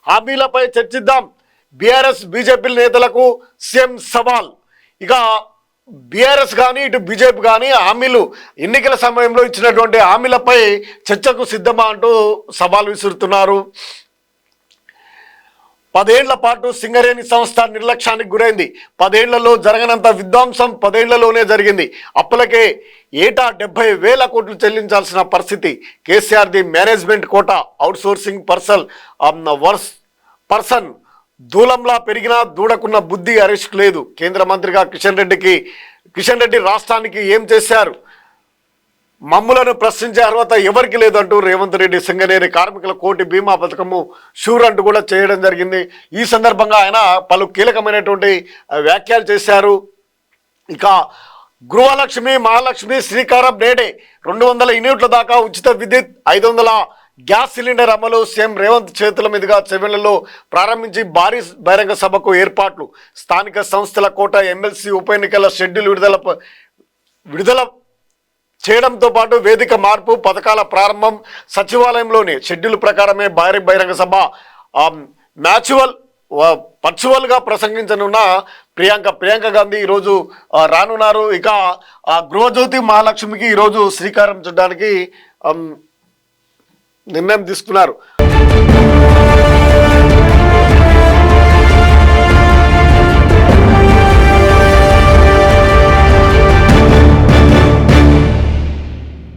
హామీలపై చర్చిద్దాం. BRS BJP నేతలకు CM సవాల్. ఇక బీఆర్ఎస్ కానీ ఇటు బీజేపీ కానీ హామీలు ఎన్నికల సమయంలో ఇచ్చినటువంటి హామీలపై చర్చకు సిద్ధమా అంటూ సవాల్ విసురుతున్నారు. 10 ఏళ్ల పాటు సింగరేణి సంస్థ నిర్లక్ష్యానికి గురైంది. 10 ఏళ్లలో జరగనంత విధ్వంసం 10 ఏళ్లలోనే జరిగింది. అప్పులకే ఏటా 70,000 కోట్లు చెల్లించాల్సిన పరిస్థితి. కేసీఆర్ ది మేనేజ్మెంట్ కోటా అవుట్సోర్సింగ్ పర్సన్ దూలంలా పెరిగినా దూడకున్న బుద్ధి అరెస్ట్ లేదు. కేంద్ర మంత్రిగా కిషన్ రెడ్డి రాష్ట్రానికి ఏం చేశారు? మమ్ములను ప్రశ్నించే అర్హత ఎవరికి లేదంటూ రేవంత్ రెడ్డి సింగరేణి కార్మికుల కోటి బీమా పథకము షూర్ అంటూ కూడా చేయడం జరిగింది. ఈ సందర్భంగా ఆయన పలు కీలకమైనటువంటి వ్యాఖ్యలు చేశారు. ఇక గృహలక్ష్మి మహాలక్ష్మి శ్రీకారం నేడే 200 యూనిట్ల దాకా ఉచిత విద్యుత్, 500 గ్యాస్ సిలిండర్ అమలు. సీఎం రేవంత్ చేతుల మీదుగా చెవెళ్లలో ప్రారంభించి భారీ బహిరంగ సభకు ఏర్పాట్లు. స్థానిక సంస్థల కోట ఎమ్మెల్సీ ఉప ఎన్నికల షెడ్యూల్ విడుదల చేయడంతో పాటు వేదిక మార్పు, పథకాల ప్రారంభం. సచివాలయంలోని షెడ్యూల్ ప్రకారమే భారీ బహిరంగ సభ వర్చువల్గా ప్రసంగించనున్న ప్రియాంక గాంధీ ఈరోజు రానున్నారు. ఇక గృహజ్యోతి మహాలక్ష్మికి ఈరోజు శ్రీకారం చుట్టడానికి నిర్ణయం తీసుకున్నారు.